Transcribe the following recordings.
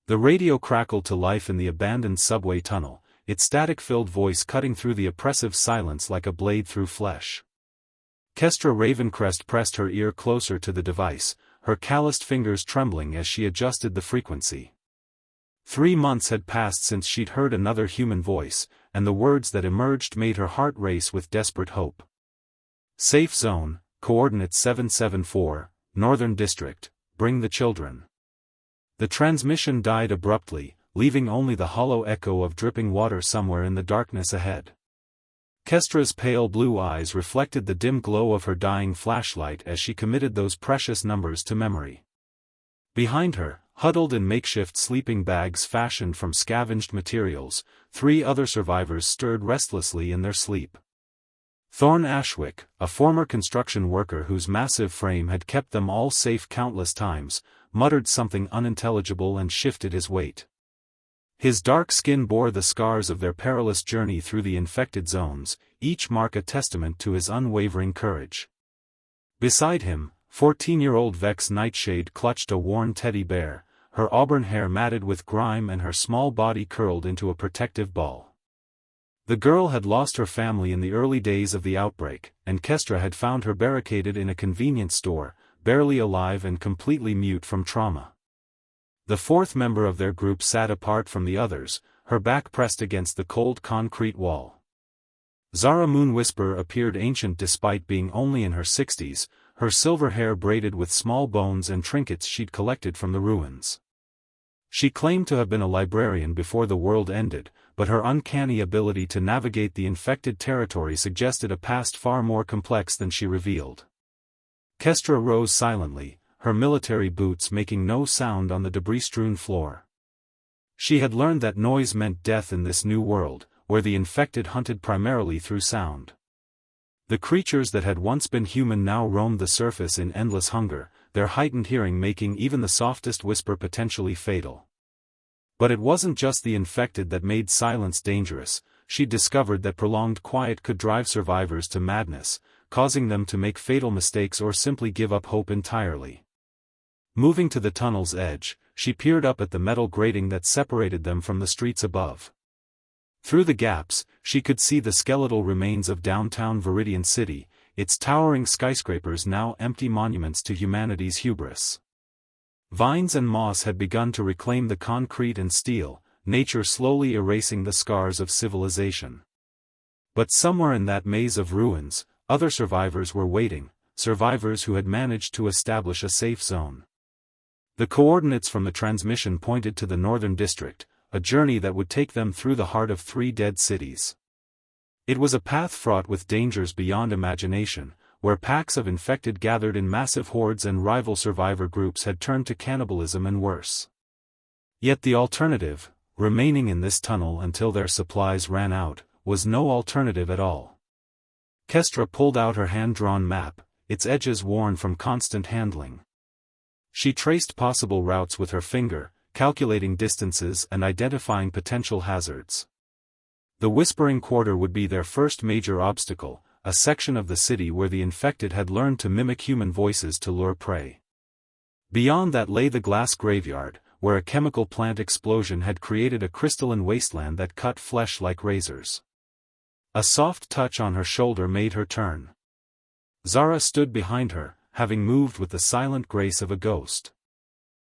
The radio crackled to life in the abandoned subway tunnel, its static-filled voice cutting through the oppressive silence like a blade through flesh. Kestra Ravencrest pressed her ear closer to the device, her calloused fingers trembling as she adjusted the frequency. 3 months had passed since she'd heard another human voice, and the words that emerged made her heart race with desperate hope. Safe zone, coordinates 774, Northern District, bring the children. The transmission died abruptly, leaving only the hollow echo of dripping water somewhere in the darkness ahead. Kestra's pale blue eyes reflected the dim glow of her dying flashlight as she committed those precious numbers to memory. Behind her, huddled in makeshift sleeping bags fashioned from scavenged materials, 3 other survivors stirred restlessly in their sleep. Thorn Ashwick, a former construction worker whose massive frame had kept them all safe countless times, muttered something unintelligible and shifted his weight. His dark skin bore the scars of their perilous journey through the infected zones, each mark a testament to his unwavering courage. Beside him, 14-year-old Vex Nightshade clutched a worn teddy bear, her auburn hair matted with grime and her small body curled into a protective ball. The girl had lost her family in the early days of the outbreak, and Kestra had found her barricaded in a convenience store, barely alive and completely mute from trauma. The 4th member of their group sat apart from the others, her back pressed against the cold concrete wall. Zara Moonwhisper appeared ancient despite being only in her 60s, her silver hair braided with small bones and trinkets she'd collected from the ruins. She claimed to have been a librarian before the world ended, but her uncanny ability to navigate the infected territory suggested a past far more complex than she revealed. Kestra rose silently, her military boots making no sound on the debris-strewn floor. She had learned that noise meant death in this new world, where the infected hunted primarily through sound. The creatures that had once been human now roamed the surface in endless hunger, their heightened hearing making even the softest whisper potentially fatal. But it wasn't just the infected that made silence dangerous. She discovered that prolonged quiet could drive survivors to madness, causing them to make fatal mistakes or simply give up hope entirely. Moving to the tunnel's edge, she peered up at the metal grating that separated them from the streets above. Through the gaps, she could see the skeletal remains of downtown Viridian City, its towering skyscrapers now empty monuments to humanity's hubris. Vines and moss had begun to reclaim the concrete and steel, nature slowly erasing the scars of civilization. But somewhere in that maze of ruins, other survivors were waiting, survivors who had managed to establish a safe zone. The coordinates from the transmission pointed to the Northern District, a journey that would take them through the heart of 3 dead cities. It was a path fraught with dangers beyond imagination, where packs of infected gathered in massive hordes and rival survivor groups had turned to cannibalism and worse. Yet the alternative, remaining in this tunnel until their supplies ran out, was no alternative at all. Kestra pulled out her hand-drawn map, its edges worn from constant handling. She traced possible routes with her finger, calculating distances and identifying potential hazards. The Whispering Quarter would be their first major obstacle, a section of the city where the infected had learned to mimic human voices to lure prey. Beyond that lay the glass graveyard, where a chemical plant explosion had created a crystalline wasteland that cut flesh like razors. A soft touch on her shoulder made her turn. Zara stood behind her, having moved with the silent grace of a ghost.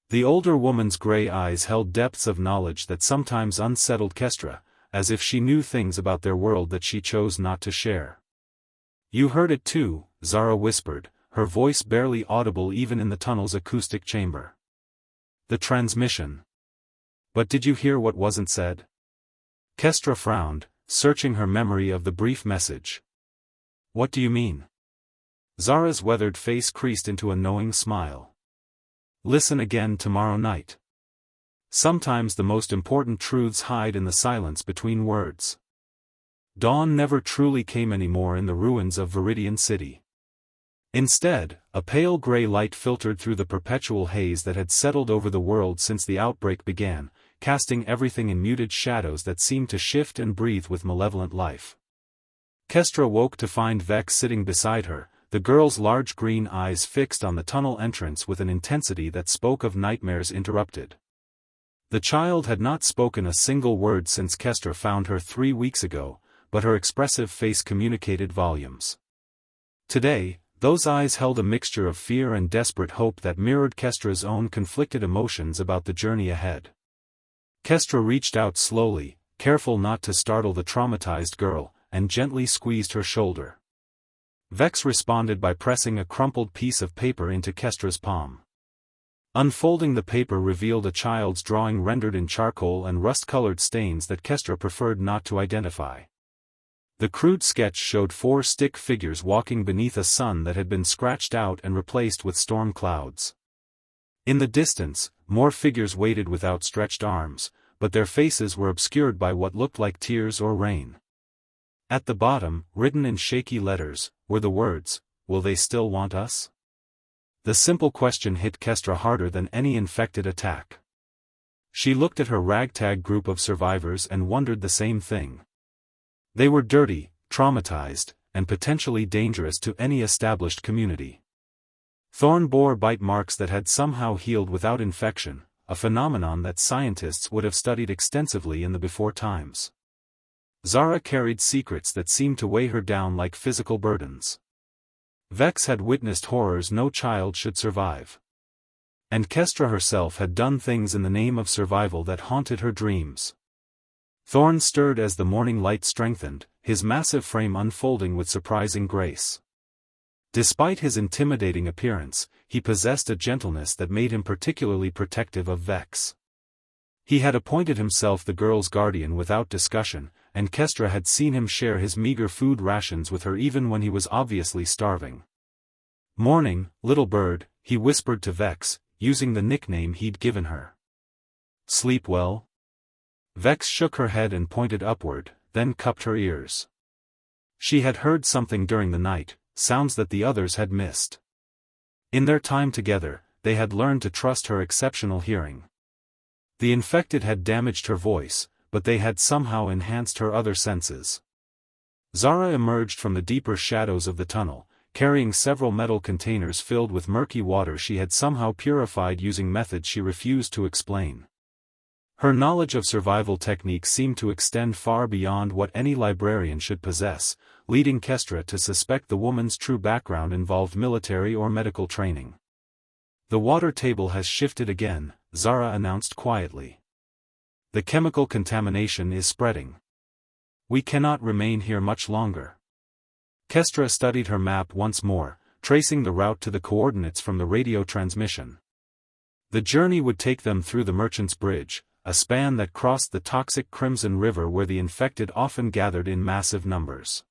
The older woman's gray eyes held depths of knowledge that sometimes unsettled Kestra, as if she knew things about their world that she chose not to share. "You heard it too," Zara whispered, her voice barely audible even in the tunnel's acoustic chamber. "The transmission. But did you hear what wasn't said?" Kestra frowned, searching her memory of the brief message. "What do you mean?" Zara's weathered face creased into a knowing smile. "Listen again tomorrow night. Sometimes the most important truths hide in the silence between words." Dawn never truly came anymore in the ruins of Viridian City. Instead, a pale gray light filtered through the perpetual haze that had settled over the world since the outbreak began, casting everything in muted shadows that seemed to shift and breathe with malevolent life. Kestra woke to find Vex sitting beside her, the girl's large green eyes fixed on the tunnel entrance with an intensity that spoke of nightmares interrupted. The child had not spoken a single word since Kestra found her 3 weeks ago, but her expressive face communicated volumes. Today, those eyes held a mixture of fear and desperate hope that mirrored Kestra's own conflicted emotions about the journey ahead. Kestra reached out slowly, careful not to startle the traumatized girl, and gently squeezed her shoulder. Vex responded by pressing a crumpled piece of paper into Kestra's palm. Unfolding the paper revealed a child's drawing rendered in charcoal and rust-colored stains that Kestra preferred not to identify. The crude sketch showed 4 stick figures walking beneath a sun that had been scratched out and replaced with storm clouds. In the distance, more figures waited with outstretched arms, but their faces were obscured by what looked like tears or rain. At the bottom, written in shaky letters, were the words, "Will they still want us?" The simple question hit Kestra harder than any infected attack. She looked at her ragtag group of survivors and wondered the same thing. They were dirty, traumatized, and potentially dangerous to any established community. Thorn bore bite marks that had somehow healed without infection, a phenomenon that scientists would have studied extensively in the before times. Zara carried secrets that seemed to weigh her down like physical burdens. Vex had witnessed horrors no child should survive. And Kestra herself had done things in the name of survival that haunted her dreams. Thorn stirred as the morning light strengthened, his massive frame unfolding with surprising grace. Despite his intimidating appearance, he possessed a gentleness that made him particularly protective of Vex. He had appointed himself the girl's guardian without discussion, and Kestra had seen him share his meager food rations with her even when he was obviously starving. "Morning, little bird," he whispered to Vex, using the nickname he'd given her. "Sleep well?" Vex shook her head and pointed upward, then cupped her ears. She had heard something during the night, sounds that the others had missed. In their time together, they had learned to trust her exceptional hearing. The infected had damaged her voice, but they had somehow enhanced her other senses. Zara emerged from the deeper shadows of the tunnel, carrying several metal containers filled with murky water she had somehow purified using methods she refused to explain. Her knowledge of survival techniques seemed to extend far beyond what any librarian should possess, leading Kestra to suspect the woman's true background involved military or medical training. "The water table has shifted again," Zara announced quietly. "The chemical contamination is spreading. We cannot remain here much longer." Kestra studied her map once more, tracing the route to the coordinates from the radio transmission. The journey would take them through the Merchant's Bridge, a span that crossed the toxic Crimson River where the infected often gathered in massive numbers.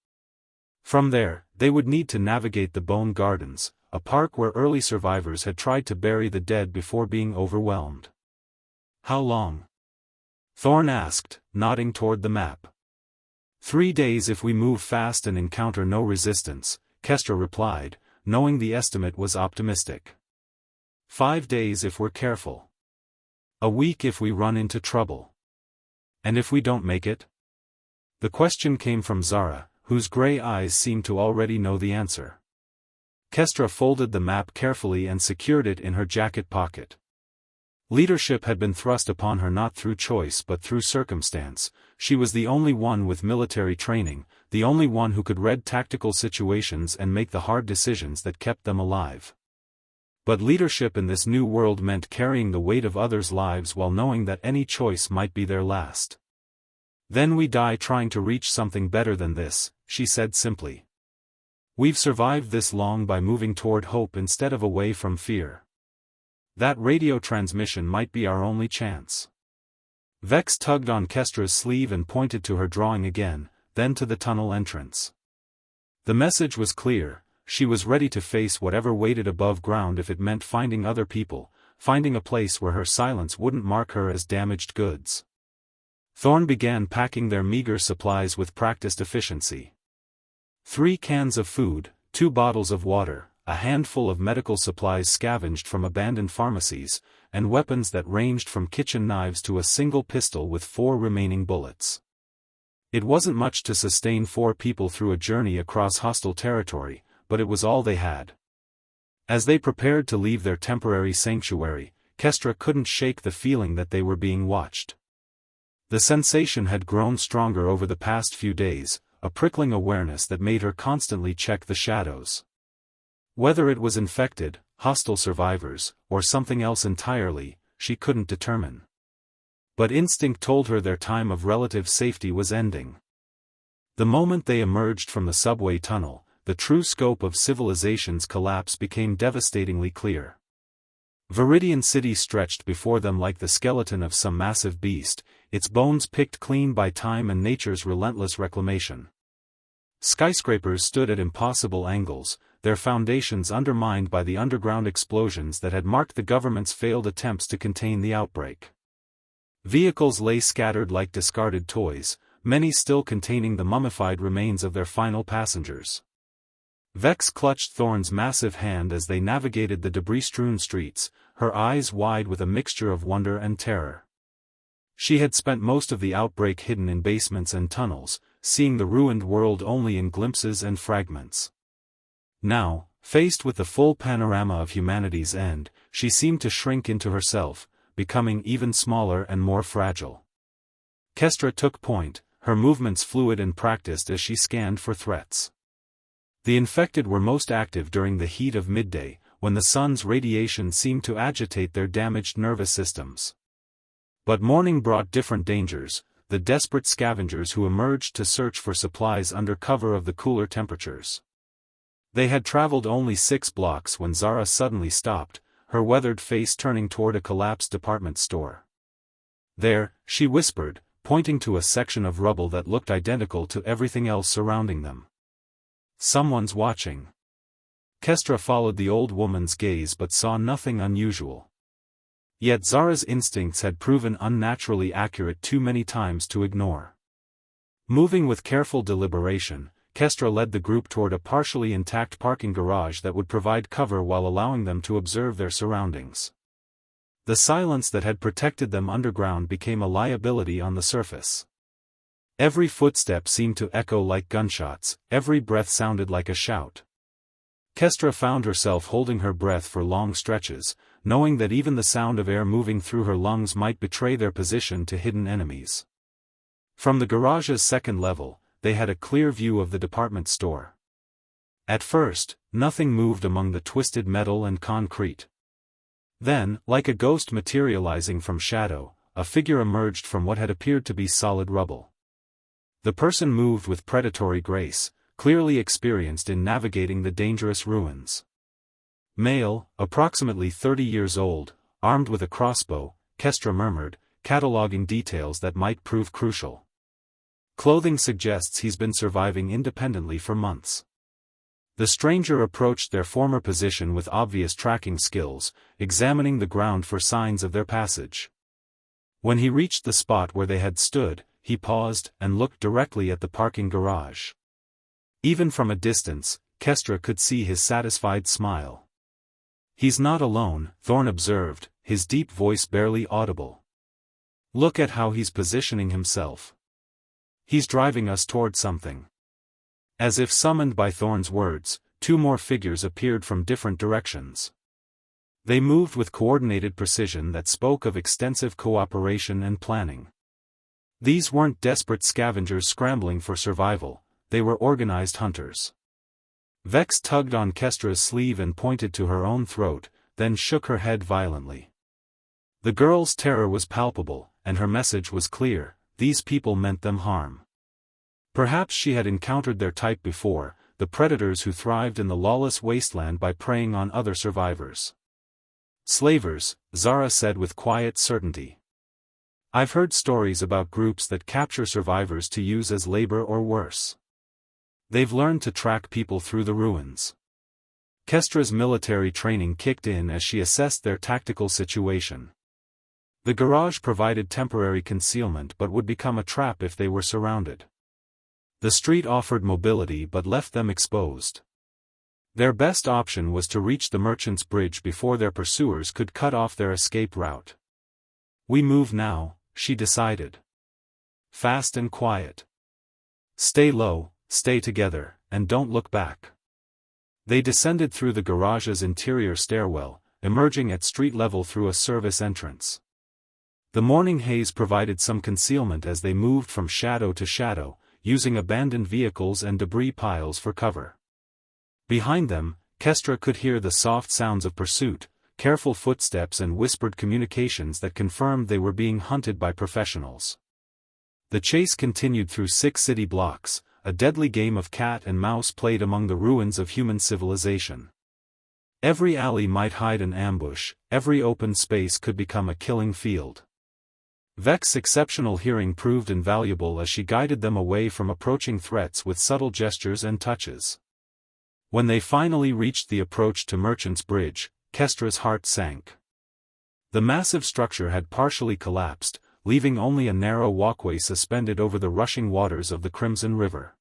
From there, they would need to navigate the Bone Gardens, a park where early survivors had tried to bury the dead before being overwhelmed. "How long?" Thorn asked, nodding toward the map. 3 days if we move fast and encounter no resistance, Kestra replied, knowing the estimate was optimistic. 5 days if we're careful. A week if we run into trouble. And if we don't make it? The question came from Zara, whose gray eyes seemed to already know the answer. Kestra folded the map carefully and secured it in her jacket pocket. Leadership had been thrust upon her not through choice but through circumstance. She was the only one with military training, the only one who could read tactical situations and make the hard decisions that kept them alive. But leadership in this new world meant carrying the weight of others' lives while knowing that any choice might be their last. "Then we die trying to reach something better than this," she said simply. "We've survived this long by moving toward hope instead of away from fear. That radio transmission might be our only chance." Vex tugged on Kestra's sleeve and pointed to her drawing again, then to the tunnel entrance. The message was clear. She was ready to face whatever waited above ground if it meant finding other people, finding a place where her silence wouldn't mark her as damaged goods. Thorn began packing their meager supplies with practiced efficiency. 3 cans of food, 2 bottles of water, a handful of medical supplies scavenged from abandoned pharmacies, and weapons that ranged from kitchen knives to a single pistol with 4 remaining bullets. It wasn't much to sustain 4 people through a journey across hostile territory, but it was all they had. As they prepared to leave their temporary sanctuary, Kestra couldn't shake the feeling that they were being watched. The sensation had grown stronger over the past few days, a prickling awareness that made her constantly check the shadows. Whether it was infected, hostile survivors, or something else entirely, she couldn't determine. But instinct told her their time of relative safety was ending. The moment they emerged from the subway tunnel, the true scope of civilization's collapse became devastatingly clear. Viridian City stretched before them like the skeleton of some massive beast, its bones picked clean by time and nature's relentless reclamation. Skyscrapers stood at impossible angles, their foundations undermined by the underground explosions that had marked the government's failed attempts to contain the outbreak. Vehicles lay scattered like discarded toys, many still containing the mummified remains of their final passengers. Vex clutched Thorn's massive hand as they navigated the debris-strewn streets, her eyes wide with a mixture of wonder and terror. She had spent most of the outbreak hidden in basements and tunnels, seeing the ruined world only in glimpses and fragments. Now, faced with the full panorama of humanity's end, she seemed to shrink into herself, becoming even smaller and more fragile. Kestra took point, her movements fluid and practiced as she scanned for threats. The infected were most active during the heat of midday, when the sun's radiation seemed to agitate their damaged nervous systems. But morning brought different dangers, the desperate scavengers who emerged to search for supplies under cover of the cooler temperatures. They had traveled only 6 blocks when Zara suddenly stopped, her weathered face turning toward a collapsed department store. "There," she whispered, pointing to a section of rubble that looked identical to everything else surrounding them. "Someone's watching." Kestra followed the old woman's gaze but saw nothing unusual. Yet Zara's instincts had proven unnaturally accurate too many times to ignore. Moving with careful deliberation, Kestra led the group toward a partially intact parking garage that would provide cover while allowing them to observe their surroundings. The silence that had protected them underground became a liability on the surface. Every footstep seemed to echo like gunshots, every breath sounded like a shout. Kestra found herself holding her breath for long stretches, knowing that even the sound of air moving through her lungs might betray their position to hidden enemies. From the garage's second level, they had a clear view of the department store. At first, nothing moved among the twisted metal and concrete. Then, like a ghost materializing from shadow, a figure emerged from what had appeared to be solid rubble. The person moved with predatory grace, clearly experienced in navigating the dangerous ruins. Male, approximately 30 years old, armed with a crossbow, Kestra murmured, cataloging details that might prove crucial. "Clothing suggests he's been surviving independently for months." The stranger approached their former position with obvious tracking skills, examining the ground for signs of their passage. When he reached the spot where they had stood, he paused and looked directly at the parking garage. Even from a distance, Kestra could see his satisfied smile. "He's not alone," Thorn observed, his deep voice barely audible. "Look at how he's positioning himself. He's driving us toward something." As if summoned by Thorn's words, 2 more figures appeared from different directions. They moved with coordinated precision that spoke of extensive cooperation and planning. These weren't desperate scavengers scrambling for survival, they were organized hunters. Vex tugged on Kestra's sleeve and pointed to her own throat, then shook her head violently. The girl's terror was palpable, and her message was clear: these people meant them harm. Perhaps she had encountered their type before, the predators who thrived in the lawless wasteland by preying on other survivors. "Slavers," Zara said with quiet certainty. "I've heard stories about groups that capture survivors to use as labor or worse. They've learned to track people through the ruins." Kestra's military training kicked in as she assessed their tactical situation. The garage provided temporary concealment but would become a trap if they were surrounded. The street offered mobility but left them exposed. Their best option was to reach the merchant's bridge before their pursuers could cut off their escape route. "We move now," she decided. "Fast and quiet. Stay low, stay together, and don't look back." They descended through the garage's interior stairwell, emerging at street level through a service entrance. The morning haze provided some concealment as they moved from shadow to shadow, using abandoned vehicles and debris piles for cover. Behind them, Kestra could hear the soft sounds of pursuit, careful footsteps and whispered communications that confirmed they were being hunted by professionals. The chase continued through 6 city blocks, a deadly game of cat and mouse played among the ruins of human civilization. Every alley might hide an ambush, every open space could become a killing field. Vex's exceptional hearing proved invaluable as she guided them away from approaching threats with subtle gestures and touches. When they finally reached the approach to Merchant's Bridge, Kestra's heart sank. The massive structure had partially collapsed, leaving only a narrow walkway suspended over the rushing waters of the Crimson River.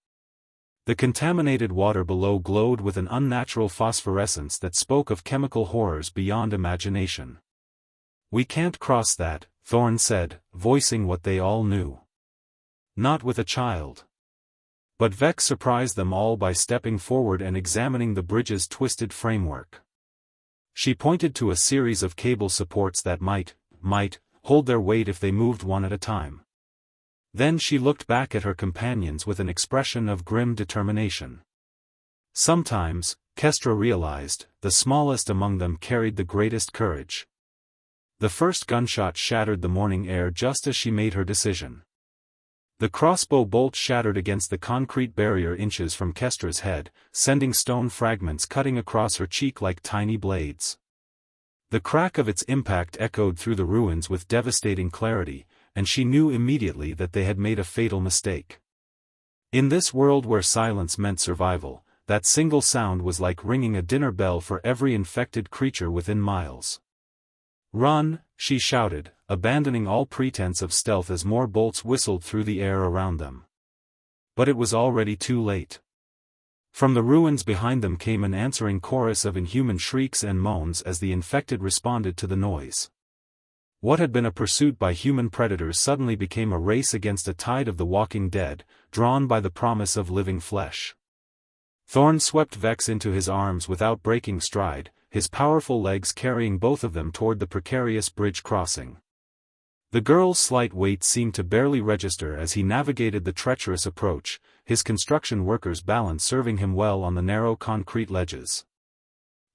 The contaminated water below glowed with an unnatural phosphorescence that spoke of chemical horrors beyond imagination. "We can't cross that," Thorn said, voicing what they all knew. "Not with a child." But Vex surprised them all by stepping forward and examining the bridge's twisted framework. She pointed to a series of cable supports that might hold their weight if they moved one at a time. Then she looked back at her companions with an expression of grim determination. Sometimes, Kestra realized, the smallest among them carried the greatest courage. The first gunshot shattered the morning air just as she made her decision. The crossbow bolt shattered against the concrete barrier inches from Kestra's head, sending stone fragments cutting across her cheek like tiny blades. The crack of its impact echoed through the ruins with devastating clarity, and she knew immediately that they had made a fatal mistake. In this world where silence meant survival, that single sound was like ringing a dinner bell for every infected creature within miles. "Run," she shouted, abandoning all pretense of stealth as more bolts whistled through the air around them. But it was already too late. From the ruins behind them came an answering chorus of inhuman shrieks and moans as the infected responded to the noise. What had been a pursuit by human predators suddenly became a race against a tide of the walking dead, drawn by the promise of living flesh. Thorn swept Vex into his arms without breaking stride, his powerful legs carrying both of them toward the precarious bridge crossing. The girl's slight weight seemed to barely register as he navigated the treacherous approach, his construction worker's balance serving him well on the narrow concrete ledges.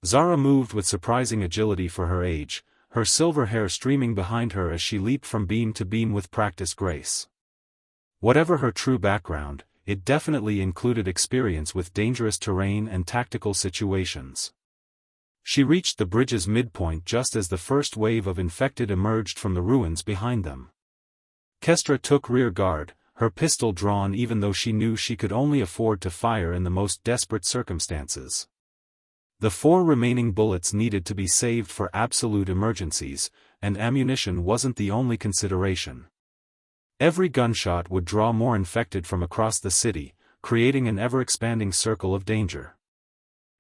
Zara moved with surprising agility for her age, her silver hair streaming behind her as she leaped from beam to beam with practiced grace. Whatever her true background, it definitely included experience with dangerous terrain and tactical situations. She reached the bridge's midpoint just as the first wave of infected emerged from the ruins behind them. Kestra took rear guard, her pistol drawn even though she knew she could only afford to fire in the most desperate circumstances. The 4 remaining bullets needed to be saved for absolute emergencies, and ammunition wasn't the only consideration. Every gunshot would draw more infected from across the city, creating an ever-expanding circle of danger.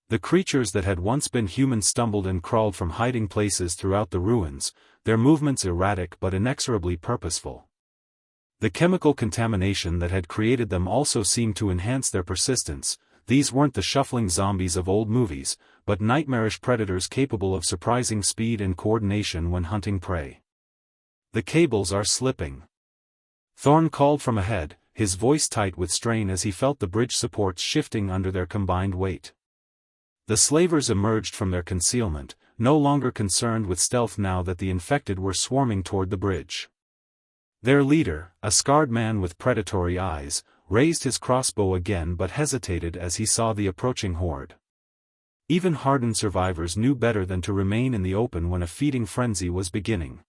The creatures that had once been human stumbled and crawled from hiding places throughout the ruins, their movements erratic but inexorably purposeful. The chemical contamination that had created them also seemed to enhance their persistence. These weren't the shuffling zombies of old movies, but nightmarish predators capable of surprising speed and coordination when hunting prey. "The cables are slipping," Thorn called from ahead, his voice tight with strain as he felt the bridge supports shifting under their combined weight. The slavers emerged from their concealment, no longer concerned with stealth now that the infected were swarming toward the bridge. Their leader, a scarred man with predatory eyes, raised his crossbow again but hesitated as he saw the approaching horde. Even hardened survivors knew better than to remain in the open when a feeding frenzy was beginning.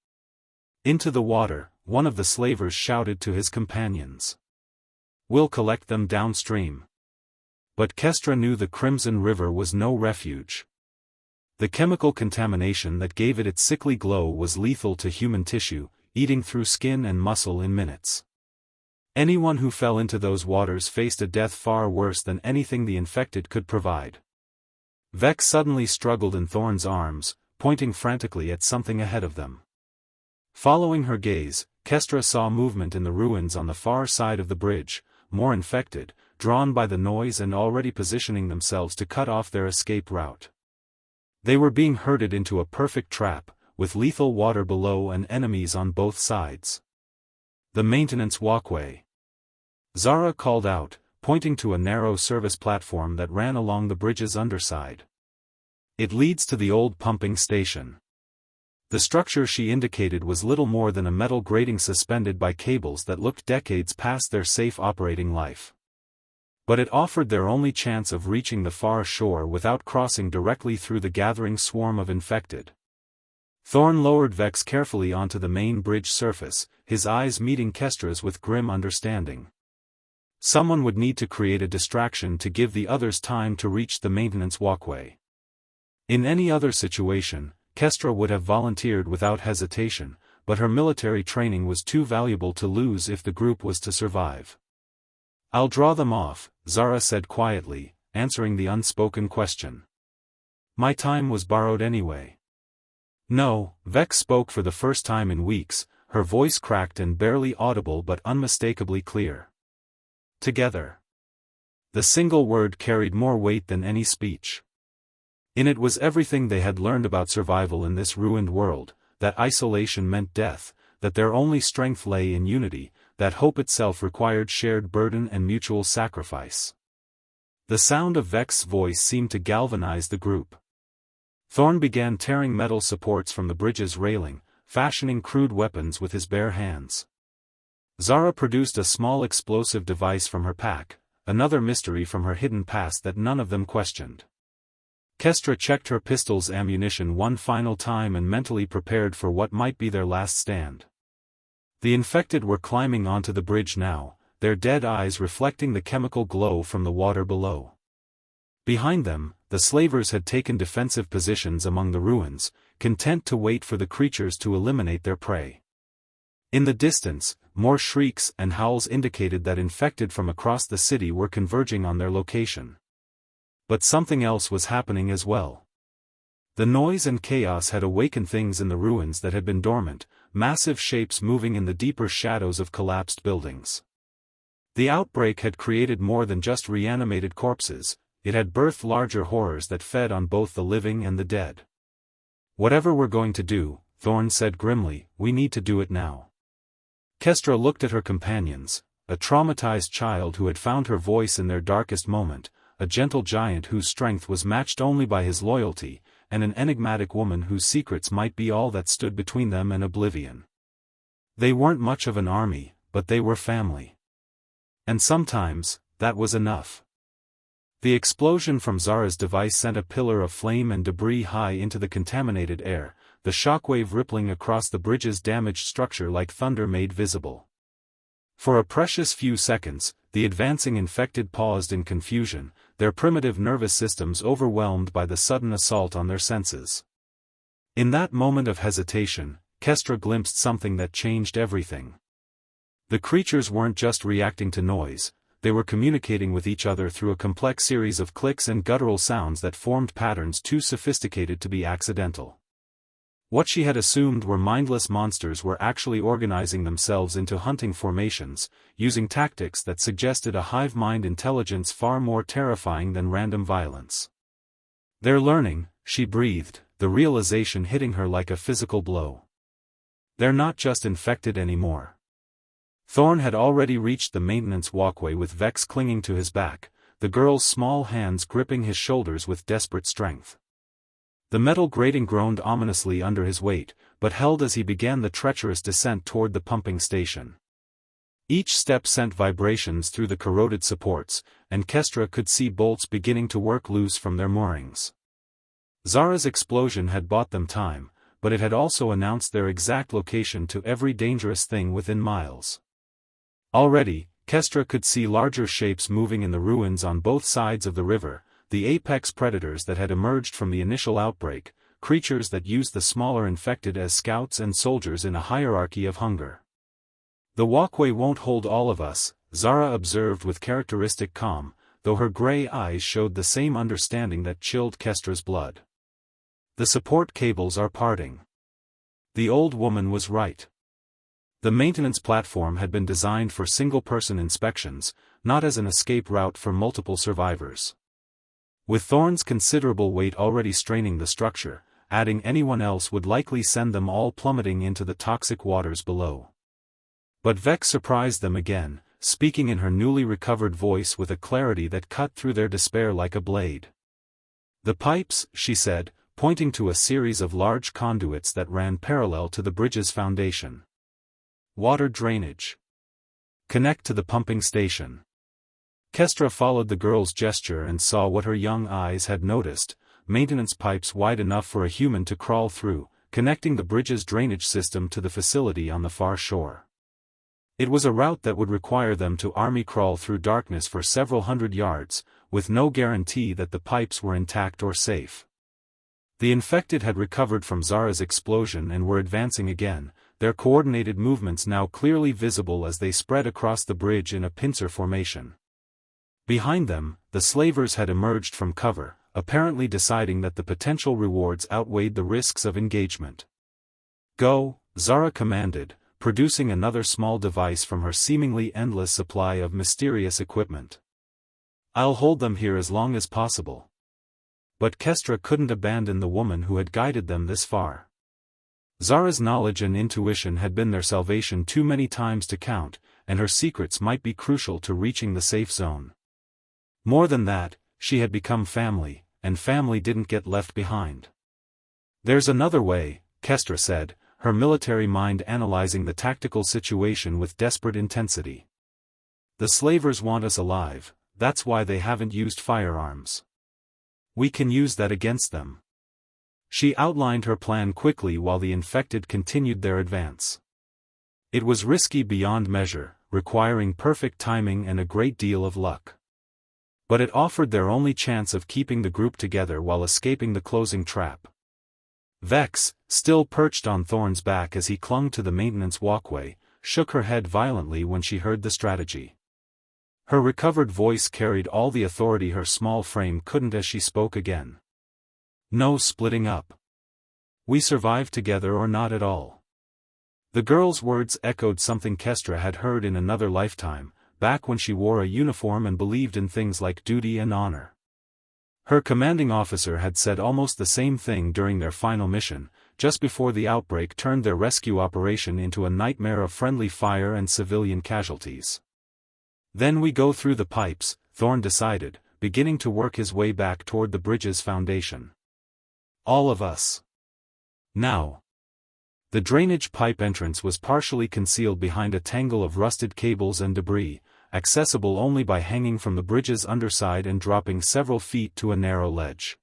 "Into the water," one of the slavers shouted to his companions. "We'll collect them downstream." But Kestra knew the Crimson River was no refuge. The chemical contamination that gave it its sickly glow was lethal to human tissue, eating through skin and muscle in minutes. Anyone who fell into those waters faced a death far worse than anything the infected could provide. Vex suddenly struggled in Thorn's arms, pointing frantically at something ahead of them. Following her gaze, Kestra saw movement in the ruins on the far side of the bridge, more infected, drawn by the noise and already positioning themselves to cut off their escape route. They were being herded into a perfect trap, with lethal water below and enemies on both sides. The maintenance walkway. Zara called out, pointing to a narrow service platform that ran along the bridge's underside. It leads to the old pumping station. The structure she indicated was little more than a metal grating suspended by cables that looked decades past their safe operating life. But it offered their only chance of reaching the far shore without crossing directly through the gathering swarm of infected. Thorn lowered Vex carefully onto the main bridge surface, his eyes meeting Kestra's with grim understanding. Someone would need to create a distraction to give the others time to reach the maintenance walkway. In any other situation, Kestra would have volunteered without hesitation, but her military training was too valuable to lose if the group was to survive. "I'll draw them off," Zara said quietly, answering the unspoken question. "My time was borrowed anyway." "No," Vex spoke for the first time in weeks, her voice cracked and barely audible but unmistakably clear. "Together." The single word carried more weight than any speech. In it was everything they had learned about survival in this ruined world, that isolation meant death, that their only strength lay in unity, that hope itself required shared burden and mutual sacrifice. The sound of Vex's voice seemed to galvanize the group. Thorn began tearing metal supports from the bridge's railing, fashioning crude weapons with his bare hands. Zara produced a small explosive device from her pack, another mystery from her hidden past that none of them questioned. Kestra checked her pistol's ammunition one final time and mentally prepared for what might be their last stand. The infected were climbing onto the bridge now, their dead eyes reflecting the chemical glow from the water below. Behind them, the slavers had taken defensive positions among the ruins, content to wait for the creatures to eliminate their prey. In the distance, more shrieks and howls indicated that infected from across the city were converging on their location. But something else was happening as well. The noise and chaos had awakened things in the ruins that had been dormant, massive shapes moving in the deeper shadows of collapsed buildings. The outbreak had created more than just reanimated corpses, it had birthed larger horrors that fed on both the living and the dead. "Whatever we're going to do," Thorn said grimly, "we need to do it now." Kestra looked at her companions, a traumatized child who had found her voice in their darkest moment, a gentle giant whose strength was matched only by his loyalty, and an enigmatic woman whose secrets might be all that stood between them and oblivion. They weren't much of an army, but they were family. And sometimes, that was enough. The explosion from Zara's device sent a pillar of flame and debris high into the contaminated air, the shockwave rippling across the bridge's damaged structure like thunder made visible. For a precious few seconds, the advancing infected paused in confusion, their primitive nervous systems overwhelmed by the sudden assault on their senses. In that moment of hesitation, Kestra glimpsed something that changed everything. The creatures weren't just reacting to noise, they were communicating with each other through a complex series of clicks and guttural sounds that formed patterns too sophisticated to be accidental. What she had assumed were mindless monsters were actually organizing themselves into hunting formations, using tactics that suggested a hive mind intelligence far more terrifying than random violence. "They're learning," she breathed, the realization hitting her like a physical blow. "They're not just infected anymore." Thorn had already reached the maintenance walkway with Vex clinging to his back, the girl's small hands gripping his shoulders with desperate strength. The metal grating groaned ominously under his weight, but held as he began the treacherous descent toward the pumping station. Each step sent vibrations through the corroded supports, and Kestra could see bolts beginning to work loose from their moorings. Zara's explosion had bought them time, but it had also announced their exact location to every dangerous thing within miles. Already, Kestra could see larger shapes moving in the ruins on both sides of the river, the apex predators that had emerged from the initial outbreak, creatures that used the smaller infected as scouts and soldiers in a hierarchy of hunger. "The walkway won't hold all of us," Zara observed with characteristic calm, though her gray eyes showed the same understanding that chilled Kestra's blood. "The support cables are parting." The old woman was right. The maintenance platform had been designed for single-person inspections, not as an escape route for multiple survivors. With Thorn's considerable weight already straining the structure, adding anyone else would likely send them all plummeting into the toxic waters below. But Vex surprised them again, speaking in her newly recovered voice with a clarity that cut through their despair like a blade. "The pipes," she said, pointing to a series of large conduits that ran parallel to the bridge's foundation. "Water drainage. Connect to the pumping station." Kestra followed the girl's gesture and saw what her young eyes had noticed: maintenance pipes wide enough for a human to crawl through, connecting the bridge's drainage system to the facility on the far shore. It was a route that would require them to army crawl through darkness for several hundred yards, with no guarantee that the pipes were intact or safe. The infected had recovered from Zara's explosion and were advancing again, their coordinated movements now clearly visible as they spread across the bridge in a pincer formation. Behind them, the slavers had emerged from cover, apparently deciding that the potential rewards outweighed the risks of engagement. "Go," Zara commanded, producing another small device from her seemingly endless supply of mysterious equipment. "I'll hold them here as long as possible." But Kestra couldn't abandon the woman who had guided them this far. Zara's knowledge and intuition had been their salvation too many times to count, and her secrets might be crucial to reaching the safe zone. More than that, she had become family, and family didn't get left behind. "There's another way," Kestra said, her military mind analyzing the tactical situation with desperate intensity. "The slavers want us alive, that's why they haven't used firearms. We can use that against them." She outlined her plan quickly while the infected continued their advance. It was risky beyond measure, requiring perfect timing and a great deal of luck. But it offered their only chance of keeping the group together while escaping the closing trap. Vex, still perched on Thorn's back as he clung to the maintenance walkway, shook her head violently when she heard the strategy. Her recovered voice carried all the authority her small frame couldn't as she spoke again. "No splitting up. We survive together or not at all." The girl's words echoed something Kestra had heard in another lifetime, back when she wore a uniform and believed in things like duty and honor. Her commanding officer had said almost the same thing during their final mission, just before the outbreak turned their rescue operation into a nightmare of friendly fire and civilian casualties. "Then we go through the pipes," Thorn decided, beginning to work his way back toward the bridge's foundation. "All of us. Now." The drainage pipe entrance was partially concealed behind a tangle of rusted cables and debris, accessible only by hanging from the bridge's underside and dropping several feet to a narrow ledge.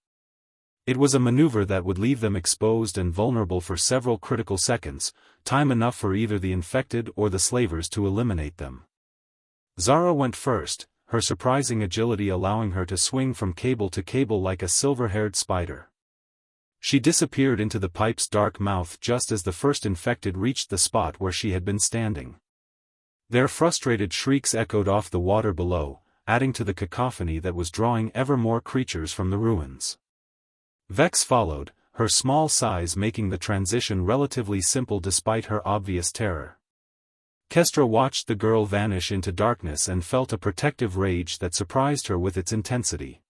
It was a maneuver that would leave them exposed and vulnerable for several critical seconds, time enough for either the infected or the slavers to eliminate them. Zara went first, her surprising agility allowing her to swing from cable to cable like a silver-haired spider. She disappeared into the pipe's dark mouth just as the first infected reached the spot where she had been standing. Their frustrated shrieks echoed off the water below, adding to the cacophony that was drawing ever more creatures from the ruins. Vex followed, her small size making the transition relatively simple despite her obvious terror. Kestra watched the girl vanish into darkness and felt a protective rage that surprised her with its intensity.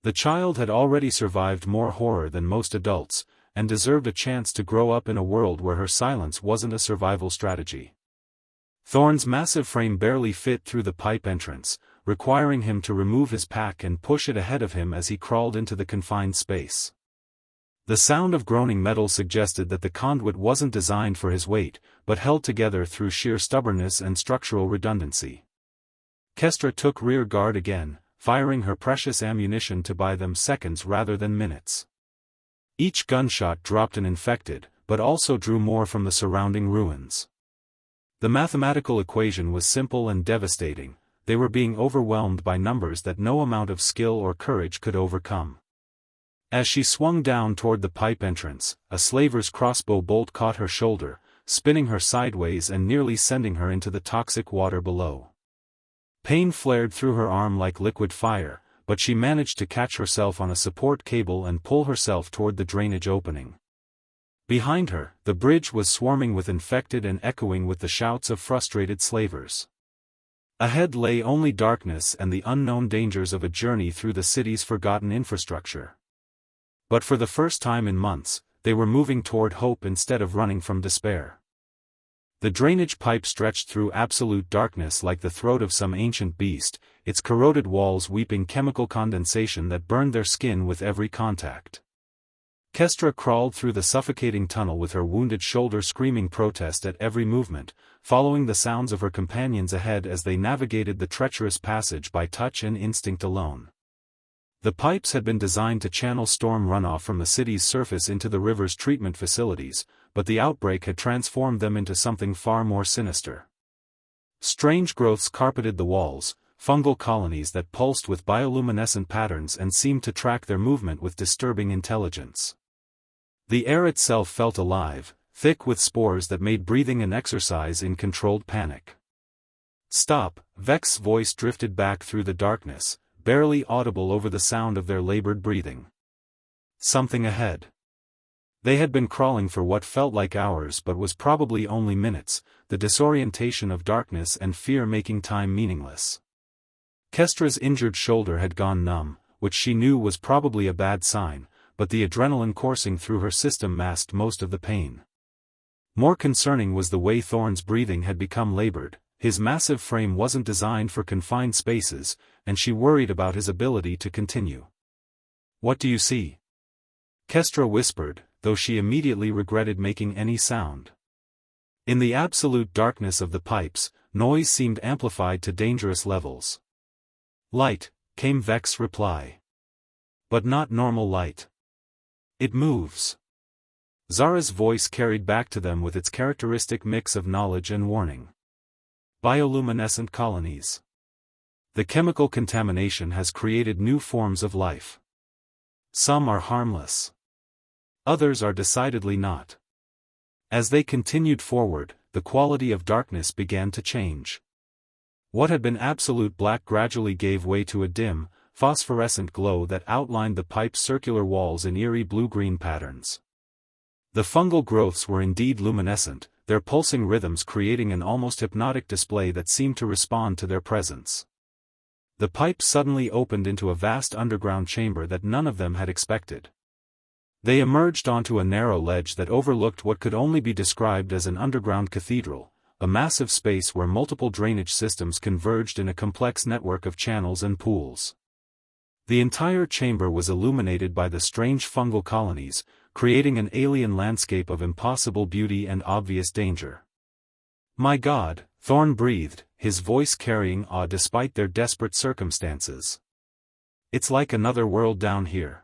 The child had already survived more horror than most adults, and deserved a chance to grow up in a world where her silence wasn't a survival strategy. Thorn's massive frame barely fit through the pipe entrance, requiring him to remove his pack and push it ahead of him as he crawled into the confined space. The sound of groaning metal suggested that the conduit wasn't designed for his weight, but held together through sheer stubbornness and structural redundancy. Kestra took rear guard again, firing her precious ammunition to buy them seconds rather than minutes. Each gunshot dropped an infected, but also drew more from the surrounding ruins. The mathematical equation was simple and devastating: they were being overwhelmed by numbers that no amount of skill or courage could overcome. As she swung down toward the pipe entrance, a slaver's crossbow bolt caught her shoulder, spinning her sideways and nearly sending her into the toxic water below. Pain flared through her arm like liquid fire, but she managed to catch herself on a support cable and pull herself toward the drainage opening. Behind her, the bridge was swarming with infected and echoing with the shouts of frustrated slavers. Ahead lay only darkness and the unknown dangers of a journey through the city's forgotten infrastructure. But for the first time in months, they were moving toward hope instead of running from despair. The drainage pipe stretched through absolute darkness like the throat of some ancient beast, its corroded walls weeping chemical condensation that burned their skin with every contact. Kestra crawled through the suffocating tunnel with her wounded shoulder screaming protest at every movement, following the sounds of her companions ahead as they navigated the treacherous passage by touch and instinct alone. The pipes had been designed to channel storm runoff from the city's surface into the river's treatment facilities, but the outbreak had transformed them into something far more sinister. Strange growths carpeted the walls, fungal colonies that pulsed with bioluminescent patterns and seemed to track their movement with disturbing intelligence. The air itself felt alive, thick with spores that made breathing an exercise in controlled panic. "Stop," Vex's voice drifted back through the darkness, barely audible over the sound of their labored breathing. Something ahead. They had been crawling for what felt like hours but was probably only minutes, the disorientation of darkness and fear making time meaningless. Kestra's injured shoulder had gone numb, which she knew was probably a bad sign, but the adrenaline coursing through her system masked most of the pain. More concerning was the way Thorn's breathing had become labored. His massive frame wasn't designed for confined spaces, and she worried about his ability to continue. "What do you see?" Kestra whispered, though she immediately regretted making any sound. In the absolute darkness of the pipes, noise seemed amplified to dangerous levels. "Light," came Vex's reply. "But not normal light. It moves." Zara's voice carried back to them with its characteristic mix of knowledge and warning. "Bioluminescent colonies. The chemical contamination has created new forms of life. Some are harmless. Others are decidedly not." As they continued forward, the quality of darkness began to change. What had been absolute black gradually gave way to a dim, phosphorescent glow that outlined the pipe's circular walls in eerie blue-green patterns. The fungal growths were indeed luminescent, their pulsing rhythms creating an almost hypnotic display that seemed to respond to their presence. The pipe suddenly opened into a vast underground chamber that none of them had expected. They emerged onto a narrow ledge that overlooked what could only be described as an underground cathedral, a massive space where multiple drainage systems converged in a complex network of channels and pools. The entire chamber was illuminated by the strange fungal colonies, creating an alien landscape of impossible beauty and obvious danger. "My God," Thorn breathed, his voice carrying awe despite their desperate circumstances. "It's like another world down here."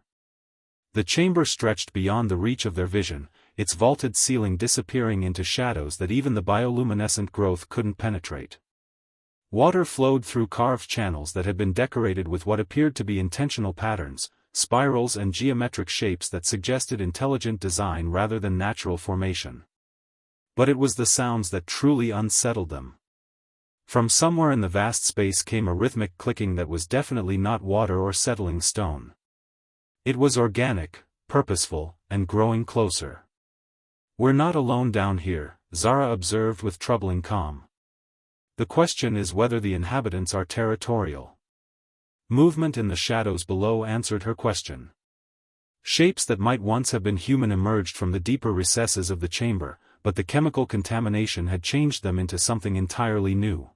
The chamber stretched beyond the reach of their vision, its vaulted ceiling disappearing into shadows that even the bioluminescent growth couldn't penetrate. Water flowed through carved channels that had been decorated with what appeared to be intentional patterns, spirals and geometric shapes that suggested intelligent design rather than natural formation. But it was the sounds that truly unsettled them. From somewhere in the vast space came a rhythmic clicking that was definitely not water or settling stone. It was organic, purposeful, and growing closer. "We're not alone down here," Zara observed with troubling calm. "The question is whether the inhabitants are territorial." Movement in the shadows below answered her question. Shapes that might once have been human emerged from the deeper recesses of the chamber, but the chemical contamination had changed them into something entirely new.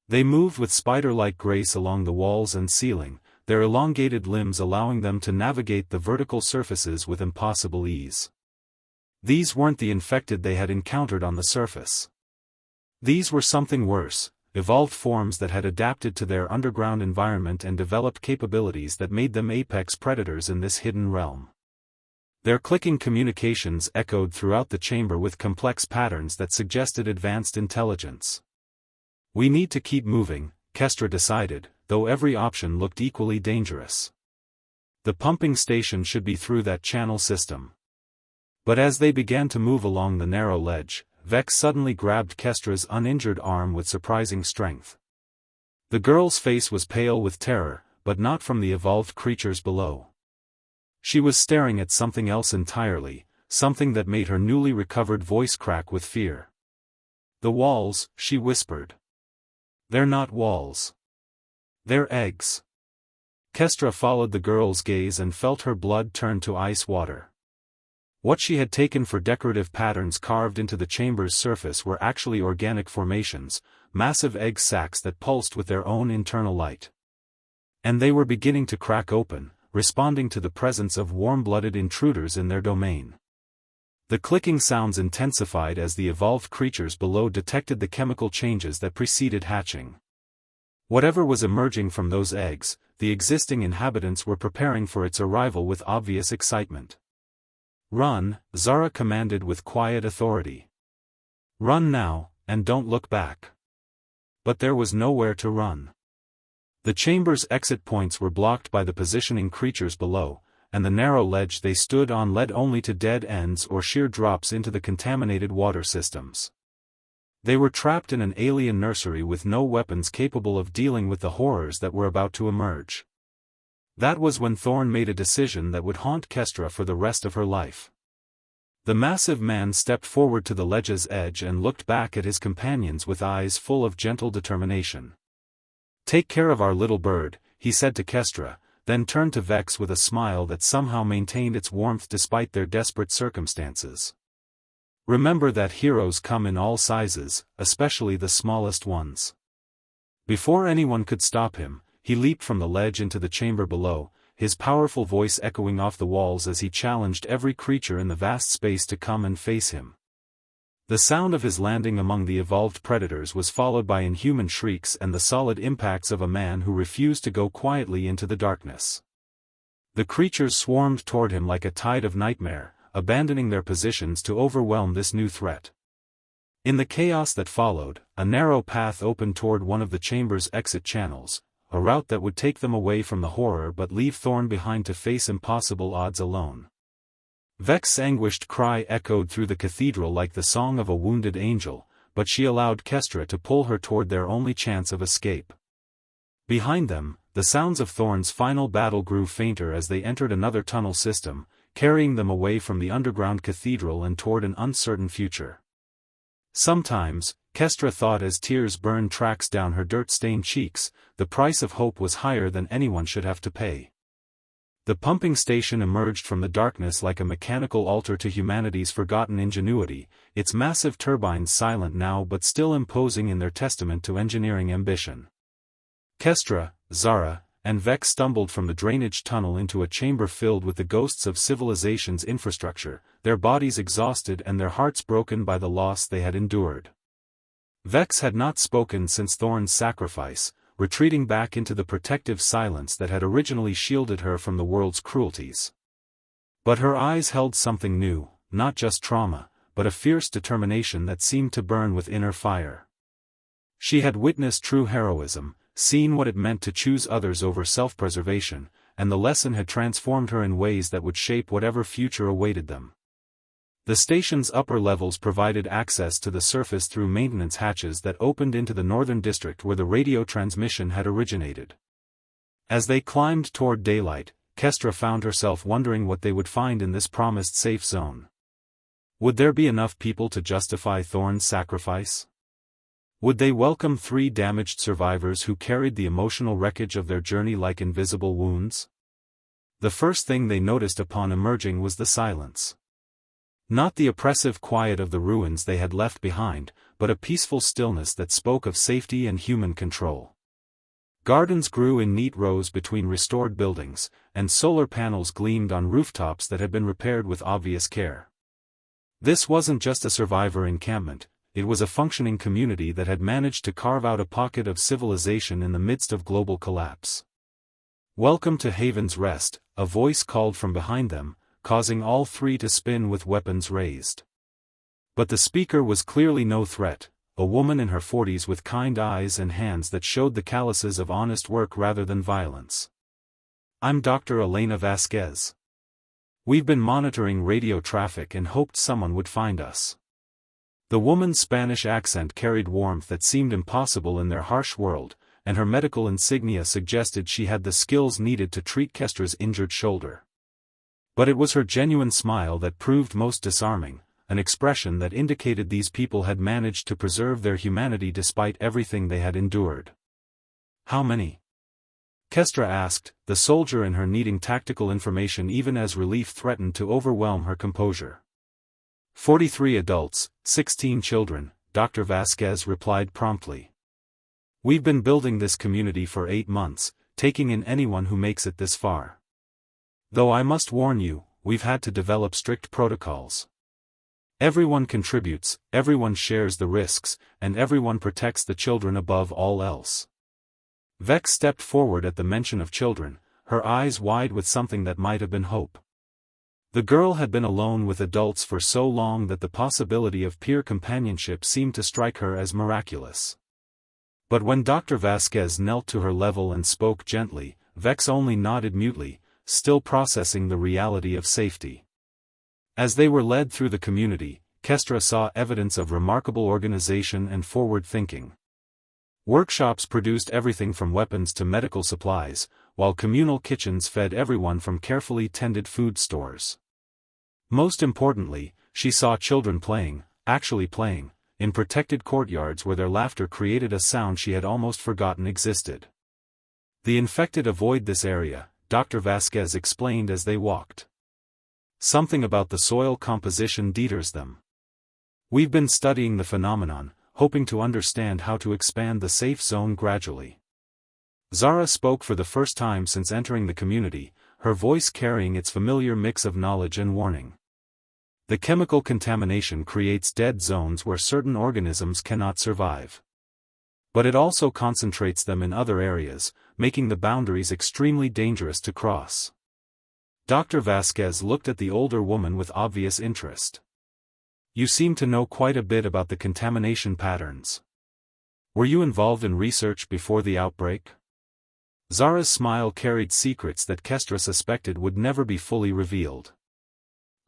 They moved with spider-like grace along the walls and ceiling, their elongated limbs allowing them to navigate the vertical surfaces with impossible ease. These weren't the infected they had encountered on the surface. These were something worse, evolved forms that had adapted to their underground environment and developed capabilities that made them apex predators in this hidden realm. Their clicking communications echoed throughout the chamber with complex patterns that suggested advanced intelligence. "We need to keep moving," Kestra decided, though every option looked equally dangerous. The pumping station should be through that channel system. But as they began to move along the narrow ledge, Vex suddenly grabbed Kestra's uninjured arm with surprising strength. The girl's face was pale with terror, but not from the evolved creatures below. She was staring at something else entirely, something that made her newly recovered voice crack with fear. "The walls," she whispered. They're not walls. They're eggs. Kestra followed the girl's gaze and felt her blood turn to ice water. What she had taken for decorative patterns carved into the chamber's surface were actually organic formations, massive egg sacs that pulsed with their own internal light. And they were beginning to crack open, responding to the presence of warm-blooded intruders in their domain. The clicking sounds intensified as the evolved creatures below detected the chemical changes that preceded hatching. Whatever was emerging from those eggs, the existing inhabitants were preparing for its arrival with obvious excitement. "Run," Zara commanded with quiet authority. "Run now, and don't look back." But there was nowhere to run. The chamber's exit points were blocked by the positioning creatures below, and the narrow ledge they stood on led only to dead ends or sheer drops into the contaminated water systems. They were trapped in an alien nursery with no weapons capable of dealing with the horrors that were about to emerge. That was when Thorn made a decision that would haunt Kestra for the rest of her life. The massive man stepped forward to the ledge's edge and looked back at his companions with eyes full of gentle determination. "Take care of our little bird," he said to Kestra, then turned to Vex with a smile that somehow maintained its warmth despite their desperate circumstances. "Remember that heroes come in all sizes, especially the smallest ones." Before anyone could stop him, he leaped from the ledge into the chamber below, his powerful voice echoing off the walls as he challenged every creature in the vast space to come and face him. The sound of his landing among the evolved predators was followed by inhuman shrieks and the solid impacts of a man who refused to go quietly into the darkness. The creatures swarmed toward him like a tide of nightmare, abandoning their positions to overwhelm this new threat. In the chaos that followed, a narrow path opened toward one of the chamber's exit channels, a route that would take them away from the horror but leave Thorn behind to face impossible odds alone. Vex's anguished cry echoed through the cathedral like the song of a wounded angel, but she allowed Kestra to pull her toward their only chance of escape. Behind them, the sounds of Thorn's final battle grew fainter as they entered another tunnel system, carrying them away from the underground cathedral and toward an uncertain future. Sometimes, Kestra thought as tears burned tracks down her dirt-stained cheeks, the price of hope was higher than anyone should have to pay. The pumping station emerged from the darkness like a mechanical altar to humanity's forgotten ingenuity, its massive turbines silent now but still imposing in their testament to engineering ambition. Kestra, Zara, and Vex stumbled from the drainage tunnel into a chamber filled with the ghosts of civilization's infrastructure, their bodies exhausted and their hearts broken by the loss they had endured. Vex had not spoken since Thorn's sacrifice, retreating back into the protective silence that had originally shielded her from the world's cruelties. But her eyes held something new, not just trauma, but a fierce determination that seemed to burn with inner fire. She had witnessed true heroism, seen what it meant to choose others over self-preservation, and the lesson had transformed her in ways that would shape whatever future awaited them. The station's upper levels provided access to the surface through maintenance hatches that opened into the northern district where the radio transmission had originated. As they climbed toward daylight, Kestra found herself wondering what they would find in this promised safe zone. Would there be enough people to justify Thorn's sacrifice? Would they welcome 3 damaged survivors who carried the emotional wreckage of their journey like invisible wounds? The first thing they noticed upon emerging was the silence. Not the oppressive quiet of the ruins they had left behind, but a peaceful stillness that spoke of safety and human control. Gardens grew in neat rows between restored buildings, and solar panels gleamed on rooftops that had been repaired with obvious care. This wasn't just a survivor encampment, it was a functioning community that had managed to carve out a pocket of civilization in the midst of global collapse. "Welcome to Haven's Rest," a voice called from behind them, causing all 3 to spin with weapons raised. But the speaker was clearly no threat, a woman in her 40s with kind eyes and hands that showed the calluses of honest work rather than violence. "I'm Dr. Elena Vasquez. We've been monitoring radio traffic and hoped someone would find us." The woman's Spanish accent carried warmth that seemed impossible in their harsh world, and her medical insignia suggested she had the skills needed to treat Kestra's injured shoulder. But it was her genuine smile that proved most disarming, an expression that indicated these people had managed to preserve their humanity despite everything they had endured. "How many?" Kestra asked, the soldier in her needing tactical information even as relief threatened to overwhelm her composure. 43 adults, 16 children, Dr. Vasquez replied promptly. "We've been building this community for 8 months, taking in anyone who makes it this far. Though I must warn you, we've had to develop strict protocols. Everyone contributes, everyone shares the risks, and everyone protects the children above all else." Vex stepped forward at the mention of children, her eyes wide with something that might have been hope. The girl had been alone with adults for so long that the possibility of peer companionship seemed to strike her as miraculous. But when Dr. Vasquez knelt to her level and spoke gently, Vex only nodded mutely, still processing the reality of safety. As they were led through the community, Kestra saw evidence of remarkable organization and forward thinking. Workshops produced everything from weapons to medical supplies, while communal kitchens fed everyone from carefully tended food stores. Most importantly, she saw children playing, actually playing, in protected courtyards where their laughter created a sound she had almost forgotten existed. "The infected avoid this area," Dr. Vasquez explained as they walked. "Something about the soil composition deters them. We've been studying the phenomenon, hoping to understand how to expand the safe zone gradually." Zara spoke for the first time since entering the community, her voice carrying its familiar mix of knowledge and warning. "The chemical contamination creates dead zones where certain organisms cannot survive. But it also concentrates them in other areas, making the boundaries extremely dangerous to cross." Dr. Vasquez looked at the older woman with obvious interest. "You seem to know quite a bit about the contamination patterns. Were you involved in research before the outbreak?" Zara's smile carried secrets that Kestra suspected would never be fully revealed.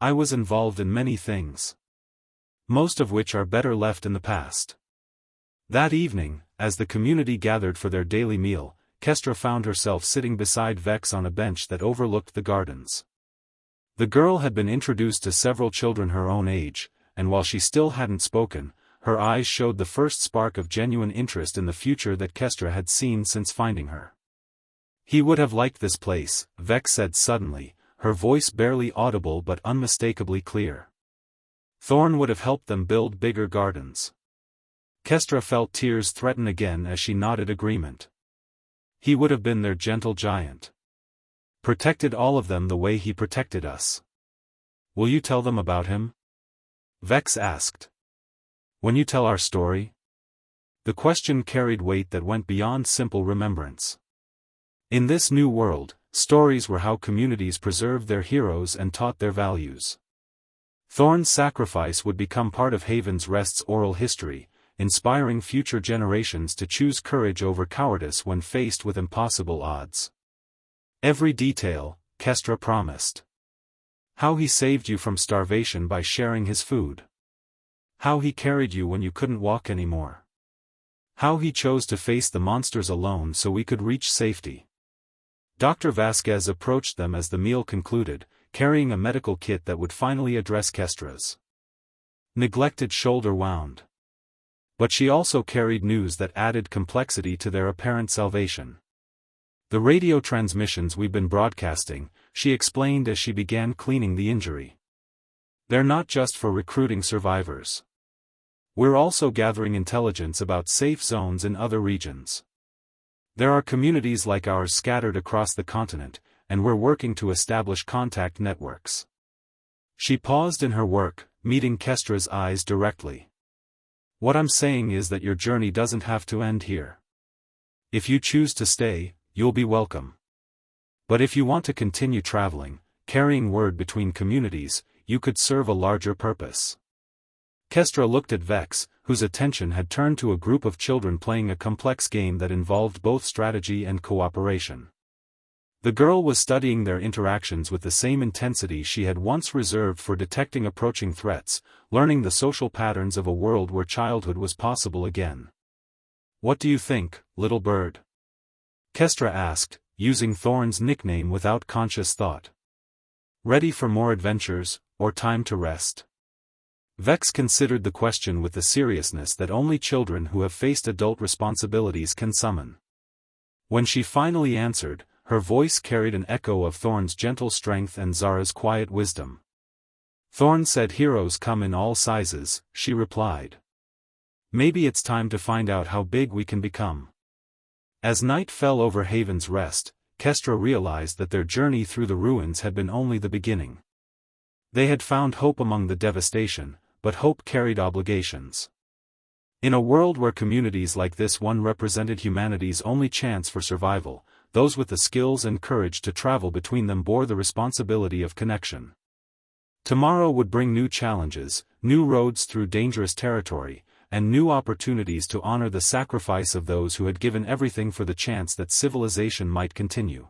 "I was involved in many things. Most of which are better left in the past." That evening, as the community gathered for their daily meal, Kestra found herself sitting beside Vex on a bench that overlooked the gardens. The girl had been introduced to several children her own age, and while she still hadn't spoken, her eyes showed the first spark of genuine interest in the future that Kestra had seen since finding her. "He would have liked this place," Vex said suddenly, her voice barely audible but unmistakably clear. "Thorn would have helped them build bigger gardens." Kestra felt tears threaten again as she nodded agreement. "He would have been their gentle giant. Protected all of them the way he protected us." "Will you tell them about him?" Vex asked. "When you tell our story?" The question carried weight that went beyond simple remembrance. In this new world, stories were how communities preserved their heroes and taught their values. Thorn's sacrifice would become part of Haven's Rest's oral history, inspiring future generations to choose courage over cowardice when faced with impossible odds. "Every detail," Kestra promised. "How he saved you from starvation by sharing his food. How he carried you when you couldn't walk anymore. How he chose to face the monsters alone so we could reach safety." Dr. Vasquez approached them as the meal concluded, carrying a medical kit that would finally address Kestra's neglected shoulder wound. But she also carried news that added complexity to their apparent salvation. "The radio transmissions we've been broadcasting," she explained as she began cleaning the injury. "They're not just for recruiting survivors. We're also gathering intelligence about safe zones in other regions. There are communities like ours scattered across the continent, and we're working to establish contact networks." She paused in her work, meeting Kestra's eyes directly. "What I'm saying is that your journey doesn't have to end here. If you choose to stay, you'll be welcome. But if you want to continue traveling, carrying word between communities, you could serve a larger purpose." Kestra looked at Vex, whose attention had turned to a group of children playing a complex game that involved both strategy and cooperation. The girl was studying their interactions with the same intensity she had once reserved for detecting approaching threats, learning the social patterns of a world where childhood was possible again. "What do you think, little bird?" Kestra asked, using Thorn's nickname without conscious thought. "Ready for more adventures, or time to rest?" Vex considered the question with the seriousness that only children who have faced adult responsibilities can summon. When she finally answered, her voice carried an echo of Thorn's gentle strength and Zara's quiet wisdom. "Thorn said heroes come in all sizes," she replied. "Maybe it's time to find out how big we can become." As night fell over Haven's Rest, Kestra realized that their journey through the ruins had been only the beginning. They had found hope among the devastation, but hope carried obligations. In a world where communities like this one represented humanity's only chance for survival, those with the skills and courage to travel between them bore the responsibility of connection. Tomorrow would bring new challenges, new roads through dangerous territory, and new opportunities to honor the sacrifice of those who had given everything for the chance that civilization might continue.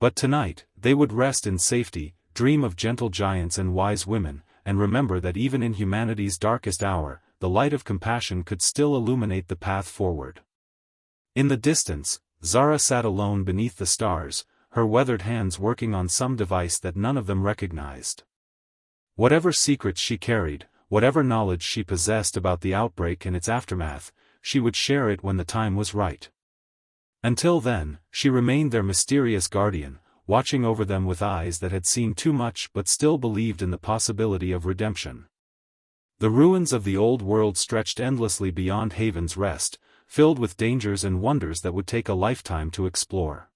But tonight, they would rest in safety, dream of gentle giants and wise women, and remember that even in humanity's darkest hour, the light of compassion could still illuminate the path forward. In the distance, Zara sat alone beneath the stars, her weathered hands working on some device that none of them recognized. Whatever secrets she carried, whatever knowledge she possessed about the outbreak and its aftermath, she would share it when the time was right. Until then, she remained their mysterious guardian, watching over them with eyes that had seen too much but still believed in the possibility of redemption. The ruins of the old world stretched endlessly beyond Haven's Rest, filled with dangers and wonders that would take a lifetime to explore.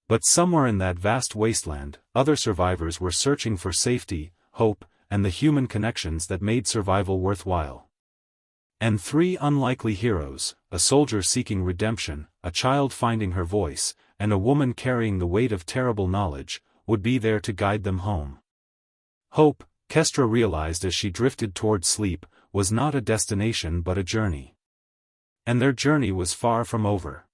But somewhere in that vast wasteland, other survivors were searching for safety, hope, and the human connections that made survival worthwhile. And three unlikely heroes, a soldier seeking redemption, a child finding her voice, and a woman carrying the weight of terrible knowledge, would be there to guide them home. Hope, Kestra realized as she drifted toward sleep, was not a destination but a journey. And their journey was far from over.